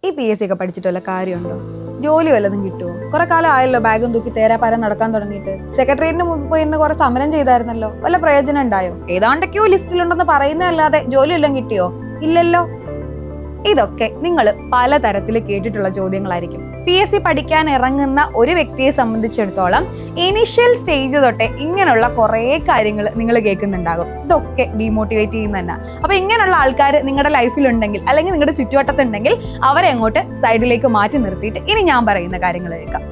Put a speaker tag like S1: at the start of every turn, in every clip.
S1: ഈ PSC ഒക്കെ പഠിച്ചിട്ട് വല്ല കാര്യമുണ്ടോ? ജോലി വല്ലതും കിട്ടുമോ? കുറെ കാലം ആയല്ലോ ബാഗും തൂക്കി തേരാപ്പാരം നടക്കാൻ തുടങ്ങിയിട്ട്. സെക്രട്ടേറിയറ്റിന് മുമ്പ് പോയി ഇന്ന് കുറെ സമരം ചെയ്തായിരുന്നല്ലോ, വല്ല പ്രയോജനം ഉണ്ടായോ? ഏതാണ്ടൊക്കെയോ ലിസ്റ്റിലുണ്ടെന്ന് പറയുന്നതല്ലാതെ ജോലി വല്ലതും കിട്ടിയോ? ഇല്ലല്ലോ. ഇതൊക്കെ നിങ്ങൾ പലതരത്തിൽ കേട്ടിട്ടുള്ള ചോദ്യങ്ങളായിരിക്കും. PSC പഠിക്കാൻ ഇറങ്ങുന്ന ഒരു വ്യക്തിയെ സംബന്ധിച്ചിടത്തോളം ഇനിഷ്യൽ സ്റ്റേജ് തൊട്ടേ ഇങ്ങനെയുള്ള കുറേ കാര്യങ്ങൾ നിങ്ങൾ കേൾക്കുന്നുണ്ടാകും. ഇതൊക്കെ ഡീമോട്ടിവേറ്റ് ചെയ്യുന്ന തന്നെ. അപ്പൊ ഇങ്ങനെയുള്ള ആൾക്കാർ നിങ്ങളുടെ ലൈഫിലുണ്ടെങ്കിൽ അല്ലെങ്കിൽ നിങ്ങളുടെ ചുറ്റുവട്ടത്തുണ്ടെങ്കിൽ അവരെ അങ്ങോട്ട് സൈഡിലേക്ക് മാറ്റി നിർത്തിയിട്ട് ഇനി ഞാൻ പറയുന്ന കാര്യങ്ങൾ കേൾക്കാം.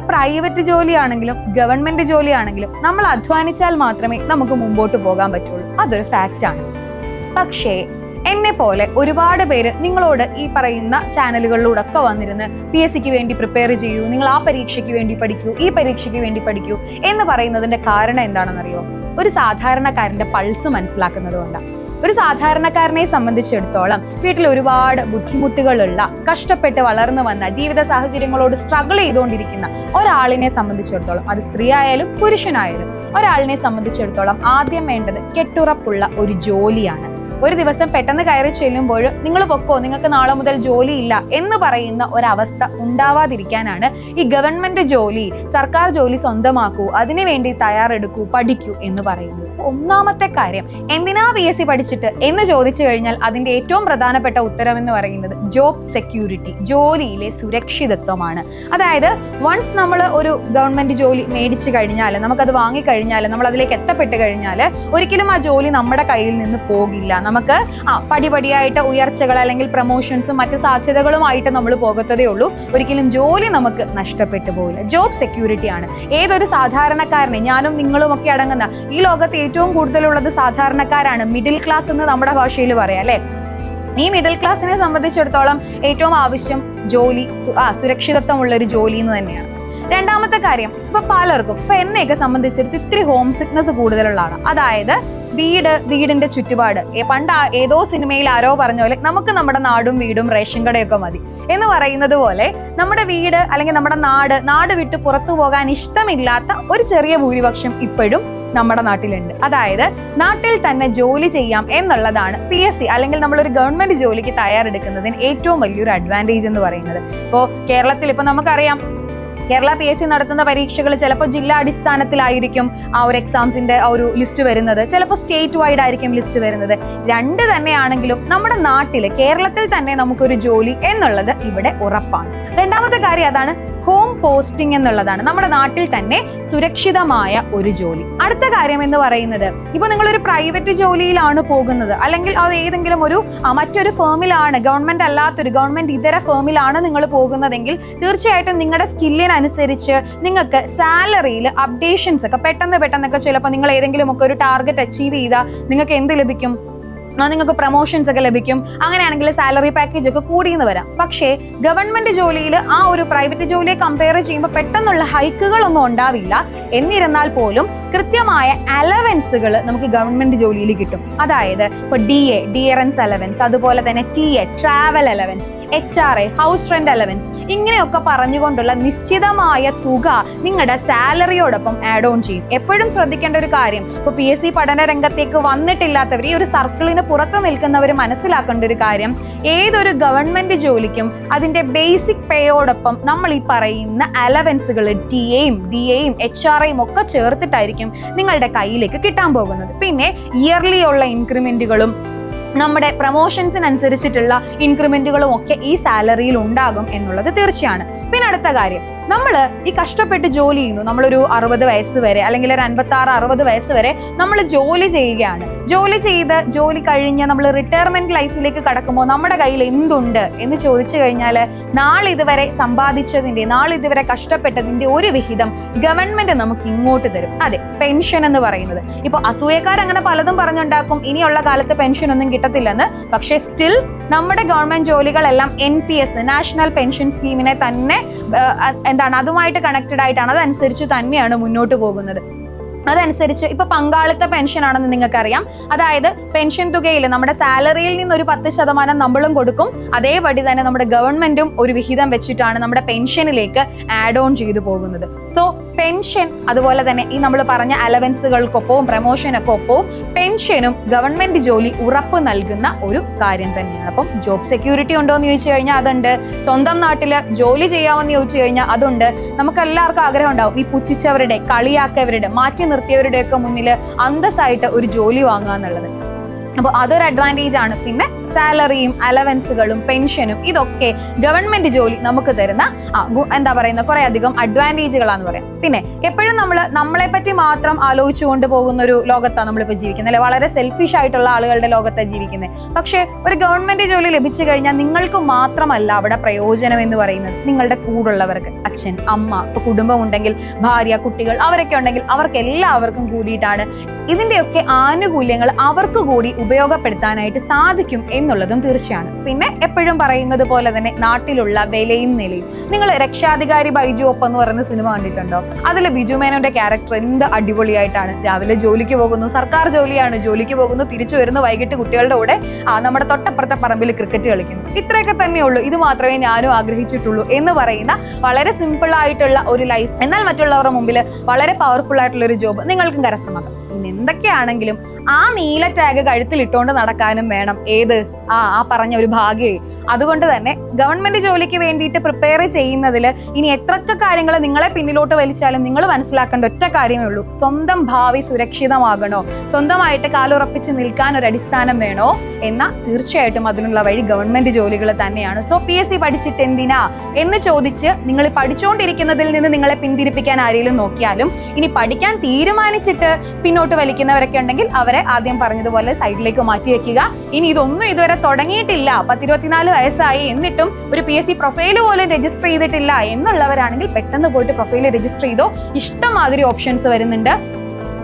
S1: പ്രൈവറ്റ് ജോലിയാണെങ്കിലും ഗവൺമെന്റ് ജോലിയാണെങ്കിലും നമ്മൾ അധ്വാനിച്ചാൽ മാത്രമേ നമുക്ക് മുമ്പോട്ട് പോകാൻ പറ്റുള്ളൂ. അതൊരു ഫാക്റ്റാണ്. പക്ഷേ എന്നെ പോലെ ഒരുപാട് പേര് നിങ്ങളോട് ഈ പറയുന്ന ചാനലുകളിലൂടെ ഒക്കെ വന്നിരുന്ന് PSCക്ക് വേണ്ടി പ്രിപ്പയർ ചെയ്യൂ, നിങ്ങൾ ആ പരീക്ഷയ്ക്ക് വേണ്ടി പഠിക്കൂ, ഈ പരീക്ഷയ്ക്ക് വേണ്ടി പഠിക്കൂ എന്ന് പറയുന്നതിന്റെ കാരണം എന്താണെന്നറിയോ? ഒരു സാധാരണക്കാരന്റെ പൾസ് മനസ്സിലാക്കുന്നത് കൊണ്ടാണ്. ഒരു സാധാരണക്കാരനെ സംബന്ധിച്ചിടത്തോളം വീട്ടിൽ ഒരുപാട് ബുദ്ധിമുട്ടുകളുള്ള, കഷ്ടപ്പെട്ട് വളർന്നു വന്ന, ജീവിത സാഹചര്യങ്ങളോട് സ്ട്രഗിൾ ചെയ്തുകൊണ്ടിരിക്കുന്ന ഒരാളിനെ സംബന്ധിച്ചിടത്തോളം, അത് സ്ത്രീ ആയാലും പുരുഷനായാലും ഒരാളിനെ സംബന്ധിച്ചിടത്തോളം ആദ്യം വേണ്ടത് കെട്ടുറപ്പുള്ള ഒരു ജോലിയാണ്. ഒരു ദിവസം പെട്ടെന്ന് കയറി ചെല്ലുമ്പോൾ നിങ്ങൾ പൊക്കോ, നിങ്ങൾക്ക് നാളെ മുതൽ ജോലിയില്ല എന്ന് പറയുന്ന ഒരവസ്ഥ ഉണ്ടാവാതിരിക്കാനാണ് ഈ ഗവൺമെന്റ് ജോലി, സർക്കാർ ജോലി സ്വന്തമാക്കൂ, അതിനുവേണ്ടി തയ്യാറെടുക്കൂ, പഠിക്കൂ എന്ന് പറയുന്നത്. ഒന്നാമത്തെ കാര്യം, എന്തിനാ PSC പഠിച്ചിട്ട് എന്ന് ചോദിച്ചു കഴിഞ്ഞാൽ അതിന്റെ ഏറ്റവും പ്രധാനപ്പെട്ട ഉത്തരം എന്ന് പറയുന്നത് ജോബ് സെക്യൂരിറ്റി, ജോലിയിലെ സുരക്ഷിതത്വമാണ്. അതായത് വൺസ് നമ്മൾ ഒരു ഗവൺമെന്റ് ജോലി മേടിച്ചു കഴിഞ്ഞാൽ, നമുക്കത് വാങ്ങിക്കഴിഞ്ഞാൽ, നമ്മൾ അതിലേക്ക് എത്തപ്പെട്ട് കഴിഞ്ഞാൽ ഒരിക്കലും ആ ജോലി നമ്മുടെ കയ്യിൽ നിന്ന് പോകില്ല. നമുക്ക് പടിപടിയായിട്ട് ഉയർച്ചകൾ അല്ലെങ്കിൽ പ്രൊമോഷൻസും മറ്റ് സാധ്യതകളുമായിട്ട് നമ്മൾ പോകത്തതേ ഉള്ളൂ. ഒരിക്കലും ജോലി നമുക്ക് നഷ്ടപ്പെട്ടു പോകില്ല. ജോബ് സെക്യൂരിറ്റി ആണ് ഏതൊരു സാധാരണക്കാരനെ, ഞാനും നിങ്ങളും ഒക്കെ അടങ്ങുന്ന ഈ ലോകത്ത് ഏറ്റവും കൂടുതലുള്ളത് സാധാരണക്കാരാണ്. മിഡിൽ ക്ലാസ് എന്ന് നമ്മുടെ ഭാഷയിൽ പറയാം അല്ലെ. ഈ മിഡിൽ ക്ലാസ്സിനെ സംബന്ധിച്ചിടത്തോളം ഏറ്റവും ആവശ്യം ജോലി, സുരക്ഷിതത്വമുള്ള ഒരു ജോലി എന്ന് തന്നെയാണ്. രണ്ടാമത്തെ കാര്യം, ഇപ്പൊ പലർക്കും, ഇപ്പൊ എന്നെയൊക്കെ സംബന്ധിച്ചിടത്ത് ഇത്തിരി ഹോം സിക്നസ് കൂടുതലുള്ള ആളാണ്. അതായത് വീടിന്റെ ചുറ്റുപാട്. പണ്ട് ഏതോ സിനിമയിൽ ആരോ പറഞ്ഞ പോലെ നമുക്ക് നമ്മുടെ നാടും വീടും റേഷൻ കടയൊക്കെ മതി എന്ന് പറയുന്നത് പോലെ നമ്മുടെ വീട് അല്ലെങ്കിൽ നമ്മുടെ നാട് വിട്ട് പുറത്തു പോകാൻ ഇഷ്ടമില്ലാത്ത ഒരു ചെറിയ ഭൂരിപക്ഷം ഇപ്പോഴും നമ്മുടെ നാട്ടിലുണ്ട്. അതായത് നാട്ടിൽ തന്നെ ജോലി ചെയ്യാം എന്നുള്ളതാണ് PSC അല്ലെങ്കിൽ നമ്മളൊരു ഗവൺമെന്റ് ജോലിക്ക് തയ്യാറെടുക്കുന്നതിന് ഏറ്റവും വലിയൊരു അഡ്വാൻറ്റേജ് എന്ന് പറയുന്നത്. ഇപ്പോൾ കേരളത്തിൽ ഇപ്പൊ നമുക്കറിയാം, കേരള PSC നടത്തുന്ന പരീക്ഷകൾ ചിലപ്പോൾ ജില്ലാ അടിസ്ഥാനത്തിലായിരിക്കും ആ ഒരു എക്സാംസിന്റെ ആ ഒരു ലിസ്റ്റ് വരുന്നത്, ചിലപ്പോൾ സ്റ്റേറ്റ് വൈഡ് ആയിരിക്കും ലിസ്റ്റ് വരുന്നത്. രണ്ട് തന്നെയാണെങ്കിലും നമ്മുടെ നാട്ടില് കേരളത്തിൽ തന്നെ നമുക്കൊരു ജോലി എന്നുള്ളത് ഇവിടെ ഉറപ്പാണ്. രണ്ടാമത്തെ കാര്യം അതാണ്, ഹോം പോസ്റ്റിംഗ് എന്നുള്ളതാണ്. നമ്മുടെ നാട്ടിൽ തന്നെ സുരക്ഷിതമായ ഒരു ജോലി. അടുത്ത കാര്യം എന്ന് പറയുന്നത്, ഇപ്പൊ നിങ്ങളൊരു പ്രൈവറ്റ് ജോലിയിലാണ് പോകുന്നത് അല്ലെങ്കിൽ അത് ഏതെങ്കിലും ഒരു മറ്റൊരു ഫേമിലാണ്, ഗവൺമെന്റ് ഇതര ഫേമിലാണ് നിങ്ങൾ പോകുന്നതെങ്കിൽ തീർച്ചയായിട്ടും നിങ്ങളുടെ സ്കില്ലിനനുസരിച്ച് നിങ്ങൾക്ക് സാലറിയിൽ അപ്ഡേഷൻസ് ഒക്കെ പെട്ടെന്നൊക്കെ ചിലപ്പോൾ നിങ്ങൾ ഏതെങ്കിലും ഒക്കെ ഒരു ടാർഗറ്റ് അച്ചീവ് ചെയ്താൽ നിങ്ങൾക്ക് എന്ത് ലഭിക്കും? നിങ്ങൾക്ക് പ്രൊമോഷൻസ് ഒക്കെ ലഭിക്കും. അങ്ങനെയാണെങ്കിൽ സാലറി പാക്കേജ് ഒക്കെ കൂടിയെന്ന് വരാം. പക്ഷേ ഗവൺമെന്റ് ജോലിയിൽ ആ ഒരു പ്രൈവറ്റ് ജോലിയെ കമ്പയർ ചെയ്യുമ്പോൾ പെട്ടെന്നുള്ള ഹൈക്കുകളൊന്നും ഉണ്ടാവില്ല. എന്നിരുന്നാൽ പോലും കൃത്യമായ അലവൻസുകൾ നമുക്ക് ഗവൺമെന്റ് ജോലിയിൽ കിട്ടും. അതായത് ഇപ്പൊ ഡിയറൻസ് അലവൻസ്, അതുപോലെ തന്നെ TA travel allowance, HRA house rent allowance, ഇങ്ങനെയൊക്കെ പറഞ്ഞുകൊണ്ടുള്ള നിശ്ചിതമായ തുക നിങ്ങളുടെ സാലറിയോടൊപ്പം ആഡ് ഓൺ ചെയ്യും. എപ്പോഴും ശ്രദ്ധിക്കേണ്ട ഒരു കാര്യം, ഇപ്പൊ PSC പഠന രംഗത്തേക്ക് വന്നിട്ടില്ലാത്തവർ, ഈ ഒരു സർക്കിളിന് പുറത്ത് നിൽക്കുന്നവർ മനസ്സിലാക്കേണ്ട ഒരു കാര്യം, ഏതൊരു ഗവൺമെന്റ് ജോലിക്കും അതിന്റെ ബേസിക് പേയോടൊപ്പം നമ്മൾ ഈ പറയുന്ന അലവൻസുകൾ TA-യും DA-യും HRA-യും ഒക്കെ ചേർത്തിട്ടായിരിക്കും നിങ്ങളുടെ കയ്യിലേക്ക് കിട്ടാൻ പോകുന്നത്. പിന്നെ ഇയർലി ഉള്ള ഇൻക്രിമെന്റുകളും നമ്മുടെ പ്രൊമോഷൻസിനനുസരിച്ചിട്ടുള്ള ഇൻക്രിമെന്റുകളും ഒക്കെ ഈ സാലറിയിൽ ഉണ്ടാകും എന്നുള്ളത് തീർച്ചയാണ്. പിന്നെ അടുത്ത കാര്യം, നമ്മൾ ഈ കഷ്ടപ്പെട്ട് ജോലി ചെയ്യുന്നു, നമ്മളൊരു 60 വയസ്സ് വരെ അല്ലെങ്കിൽ ഒരു 56-60 വയസ്സ് വരെ നമ്മൾ ജോലി ചെയ്യുകയാണ്. ജോലി കഴിഞ്ഞ് നമ്മൾ റിട്ടയർമെന്റ് ലൈഫിലേക്ക് കടക്കുമ്പോൾ നമ്മുടെ കയ്യിൽ എന്തുണ്ട് എന്ന് ചോദിച്ചു കഴിഞ്ഞാൽ നാളിതുവരെ സമ്പാദിച്ചതിന്റെ, നാളിതുവരെ കഷ്ടപ്പെട്ടതിന്റെ ഒരു വിഹിതം ഗവൺമെന്റ് നമുക്ക് ഇങ്ങോട്ട് തരും. അതെ, പെൻഷൻ എന്ന് പറയുന്നത്. ഇപ്പൊ അസൂയക്കാരങ്ങനെ പലതും പറഞ്ഞുണ്ടാക്കും ഇനിയുള്ള കാലത്ത് പെൻഷൻ ഒന്നും കിട്ടത്തില്ലെന്ന്. പക്ഷേ സ്റ്റിൽ നമ്മുടെ ഗവൺമെന്റ് ജോലികളെല്ലാം NPS നാഷണൽ പെൻഷൻ സ്കീമിനെ തന്നെ അതുമായിട്ട് കണക്റ്റഡ് ആയിട്ടാണ്, അതനുസരിച്ച് തന്നെയാണ് മുന്നോട്ട് പോകുന്നത്. അതനുസരിച്ച് ഇപ്പൊ പങ്കാളിത്ത പെൻഷൻ ആണെന്ന് നിങ്ങൾക്കറിയാം. അതായത് പെൻഷൻ തുകയിൽ നമ്മുടെ സാലറിയിൽ നിന്ന് ഒരു 10% നമ്മളും കൊടുക്കും. അതേപടി തന്നെ നമ്മുടെ ഗവൺമെന്റും ഒരു വിഹിതം വെച്ചിട്ടാണ് നമ്മുടെ പെൻഷനിലേക്ക് ആഡ് ഓൺ ചെയ്തു പോകുന്നത്. സോ പെൻഷൻ അതുപോലെ തന്നെ ഈ നമ്മൾ പറഞ്ഞ അലവൻസുകൾക്കൊപ്പവും പ്രമോഷനൊക്കെ ഒപ്പവും പെൻഷനും ഗവൺമെന്റ് ജോലി ഉറപ്പ് നൽകുന്ന ഒരു കാര്യം തന്നെയാണ്. അപ്പം ജോബ് സെക്യൂരിറ്റി ഉണ്ടോ എന്ന് ചോദിച്ചു കഴിഞ്ഞാൽ അതുണ്ട്. സ്വന്തം നാട്ടില് ജോലി ചെയ്യാമെന്ന് ചോദിച്ചു കഴിഞ്ഞാൽ അതുണ്ട്. നമുക്ക് എല്ലാവർക്കും ആഗ്രഹം ഉണ്ടാവും ഈ പുച്ഛിച്ചവരുടെ, കളിയാക്കിയവരുടെ, മാറ്റി നിർത്തിയവരുടെയൊക്കെ മുന്നിൽ അന്തസ്സായിട്ട് ഒരു ജോലി വാങ്ങുക എന്നുള്ളത്. അപ്പോൾ അതൊരു അഡ്വാൻറ്റേജ് ആണ്. പിന്നെ സാലറിയും അലവൻസുകളും പെൻഷനും ഇതൊക്കെ ഗവൺമെന്റ് ജോലി നമുക്ക് തരുന്ന എന്താ പറയുന്ന കുറെ അധികം അഡ്വാൻറ്റേജുകളാന്ന് പറയാം. പിന്നെ എപ്പോഴും നമ്മളെ പറ്റി മാത്രം ആലോചിച്ചുകൊണ്ട് പോകുന്ന ഒരു ലോകത്താണ് നമ്മളിപ്പോൾ ജീവിക്കുന്നത് അല്ലെ. വളരെ സെൽഫിഷ് ആയിട്ടുള്ള ആളുകളുടെ ലോകത്താണ് ജീവിക്കുന്നത്. പക്ഷേ ഒരു ഗവൺമെന്റ് ജോലി ലഭിച്ചു കഴിഞ്ഞാൽ നിങ്ങൾക്ക് മാത്രമല്ല അവിടെ പ്രയോജനം എന്ന് പറയുന്നത്, നിങ്ങളുടെ കൂടുള്ളവർക്ക്, അച്ഛൻ, അമ്മ, ഇപ്പൊ കുടുംബം ഉണ്ടെങ്കിൽ ഭാര്യ, കുട്ടികൾ അവരൊക്കെ ഉണ്ടെങ്കിൽ അവർക്ക് എല്ലാവർക്കും കൂടിയിട്ടാണ് ഇതിന്റെയൊക്കെ ആനുകൂല്യങ്ങൾ അവർക്ക് കൂടി ഉപയോഗപ്പെടുത്താനായിട്ട് സാധിക്കും എന്നുള്ളതും തീർച്ചയാണ്. പിന്നെ എപ്പോഴും പറയുന്നത് പോലെ തന്നെ നാട്ടിലുള്ള വിലയും നിലയും. നിങ്ങൾ രക്ഷാധികാരി ബൈജു ഒപ്പം എന്ന് പറയുന്ന സിനിമ കണ്ടിട്ടുണ്ടോ? അതിൽ ബിജു മേനോന്റെ ക്യാരക്ടർ എന്ത് അടിപൊളിയായിട്ടാണ്. രാവിലെ ജോലിക്ക് പോകുന്നു, സർക്കാർ ജോലിയാണ്, ജോലിക്ക് പോകുന്നു, തിരിച്ചു വരുന്നു, വൈകിട്ട് കുട്ടികളുടെ കൂടെ നമ്മുടെ തൊട്ടപ്പുറത്തെ പറമ്പിൽ ക്രിക്കറ്റ് കളിക്കുന്നു. ഇത്രയൊക്കെ തന്നെയുള്ളൂ, ഇത് മാത്രമേ ഞാനും ആഗ്രഹിച്ചിട്ടുള്ളൂ എന്ന് പറയുന്ന വളരെ സിമ്പിൾ ആയിട്ടുള്ള ഒരു ലൈഫ്, എന്നാൽ മറ്റുള്ളവരുടെ മുമ്പിൽ വളരെ പവർഫുൾ ആയിട്ടുള്ള ഒരു ജോബ് നിങ്ങൾക്കും കരസ്ഥമാക്കാം. പിന്നെ എന്തൊക്കെയാണെങ്കിലും ആ നീല ടാഗ് കഴുത്തിൽ ഇട്ടുകൊണ്ട് നടക്കാനും വേണം ഏത് ആ പറഞ്ഞ ഒരു ഭാഗ്യേ. അതുകൊണ്ട് തന്നെ ഗവൺമെന്റ് ജോലിക്ക് വേണ്ടിയിട്ട് പ്രിപ്പയർ ചെയ്യുന്നതിൽ ഇനി എത്രയൊക്കെ കാര്യങ്ങൾ നിങ്ങളെ പിന്നിലോട്ട് വലിച്ചാലും നിങ്ങൾ മനസ്സിലാക്കേണ്ട ഒറ്റ കാര്യമേ ഉള്ളൂ. സ്വന്തം ഭാവി സുരക്ഷിതമാകണോ, സ്വന്തമായിട്ട് കാലുറപ്പിച്ച് നിൽക്കാൻ ഒരു അടിസ്ഥാനം വേണോ എന്നാൽ തീർച്ചയായിട്ടും അതിനുള്ള വഴി ഗവൺമെന്റ് ജോലികൾ തന്നെയാണ്. സോ PSC പഠിച്ചിട്ട് എന്തിനാ എന്ന് ചോദിച്ച് നിങ്ങൾ പഠിച്ചുകൊണ്ടിരിക്കുന്നതിൽ നിന്ന് നിങ്ങളെ പിന്തിരിപ്പിക്കാൻ ആരെങ്കിലും നോക്കിയാലും, ഇനി പഠിക്കാൻ തീരുമാനിച്ചിട്ട് പിന്നോട്ട് വലിക്കുന്നവരൊക്കെ ഉണ്ടെങ്കിൽ അവരെ ആദ്യം പറഞ്ഞതുപോലെ സൈഡിലേക്ക് മാറ്റി വെക്കുക. ഇനി ഇതൊന്നും ഇതുവരെ തുടങ്ങിയിട്ടില്ല, 10-24 വയസ്സായി എന്നിട്ടും ഒരു PSC പ്രൊഫൈൽ പോലും രജിസ്റ്റർ ചെയ്തിട്ടില്ല എന്നുള്ളവരാണെങ്കിൽ പെട്ടെന്ന് പോയിട്ട് പ്രൊഫൈൽ രജിസ്റ്റർ ചെയ്തോ. ഇഷ്ടംമാതിരി ഓപ്ഷൻസ് വരുന്നുണ്ട്.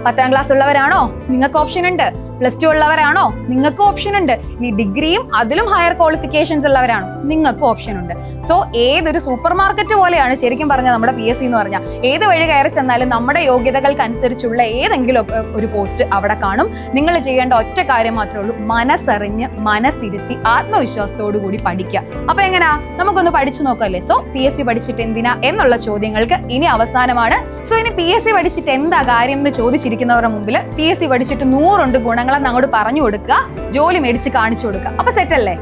S1: 10ാം ക്ലാസ് ഉള്ളവരാണോ? നിങ്ങൾക്ക് ഓപ്ഷൻ ഉണ്ട്. +2 ഉള്ളവരാണോ? നിങ്ങൾക്ക് ഓപ്ഷൻ ഉണ്ട്. ഇനി ഡിഗ്രിയും അതിലും ഹയർ ക്വാളിഫിക്കേഷൻസ് ഉള്ളവരാണോ? നിങ്ങൾക്ക് ഓപ്ഷൻ ഉണ്ട്. സോ ഏതൊരു സൂപ്പർ മാർക്കറ്റ് പോലെയാണ് ശരിക്കും പറഞ്ഞാൽ നമ്മുടെ PSC എന്ന് പറഞ്ഞാൽ. ഏത് വഴി കയറി ചെന്നാലും നമ്മുടെ യോഗ്യതകൾക്കനുസരിച്ചുള്ള ഏതെങ്കിലും ഒരു പോസ്റ്റ് അവിടെ കാണും. നിങ്ങൾ ചെയ്യേണ്ട ഒറ്റ കാര്യം മാത്രമേ ഉള്ളൂ, മനസ്സറിഞ്ഞ് മനസ്സിരുത്തി ആത്മവിശ്വാസത്തോടു കൂടി പഠിക്കുക. അപ്പൊ എങ്ങനെയാ, നമുക്കൊന്ന് പഠിച്ചു നോക്കല്ലേ. സോ PSC പഠിച്ചിട്ട് എന്തിനാ എന്നുള്ള ചോദ്യങ്ങൾക്ക് ഇനി അവസാനമാണ്. സോ ഇനി PSC പഠിച്ചിട്ട് എന്താ കാര്യം എന്ന് ചോദിച്ചിരിക്കുന്നവരുടെ മുമ്പിൽ PSC പഠിച്ചിട്ട് 100 ഗുണങ്ങളെന്ന് അങ്ങോട്ട് പറഞ്ഞു കൊടുക്കുക, ജോലി മേടിച്ച് കാണിച്ചു കൊടുക്കുക. അപ്പൊ സെറ്റല്ലേ?